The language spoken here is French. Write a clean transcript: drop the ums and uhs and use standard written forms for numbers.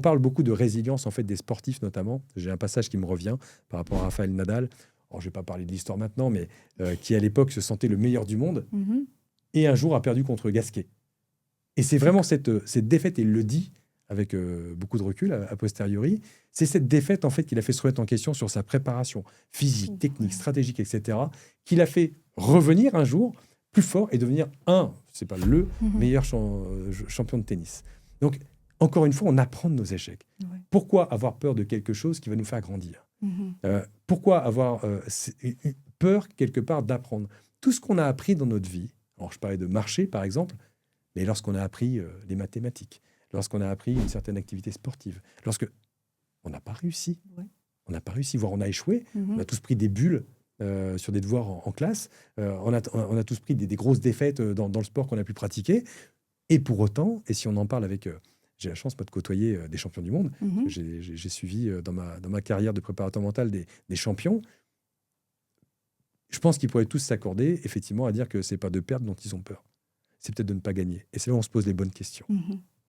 On parle beaucoup de résilience en fait des sportifs notamment. J'ai un passage qui me revient par rapport à Rafael Nadal. Alors, je ne vais pas parler de l'histoire maintenant, mais qui à l'époque se sentait le meilleur du monde Mhm. et un jour a perdu contre Gasquet. Et c'est vraiment cette défaite, et il le dit avec beaucoup de recul a posteriori, c'est cette défaite en fait qu'il a fait se remettre en question sur sa préparation physique, technique, stratégique, etc., qu'il a fait revenir un jour plus fort et devenir c'est pas le meilleur champion de tennis. Donc, encore une fois, on apprend de nos échecs. Ouais. Pourquoi avoir peur de quelque chose qui va nous faire grandir? Mhm. Pourquoi avoir peur quelque part d'apprendre? Tout ce qu'on a appris dans notre vie, alors je parlais de marcher par exemple, mais lorsqu'on a appris les mathématiques, lorsqu'on a appris une certaine activité sportive, on n'a pas réussi, Ouais. on n'a pas réussi, voire on a échoué, Mhm. on a tous pris des bulles sur des devoirs en classe, on a tous pris des grosses défaites dans le sport qu'on a pu pratiquer, et pour autant, et si on en parle avec... j'ai la chance moi, de côtoyer des champions du monde, Mhm. j'ai suivi dans ma carrière de préparateur mental des champions. Je pense qu'ils pourraient tous s'accorder effectivement à dire que c'est pas de perdre dont ils ont peur, c'est peut-être de ne pas gagner. Et c'est là où on se pose les bonnes questions. Mhm.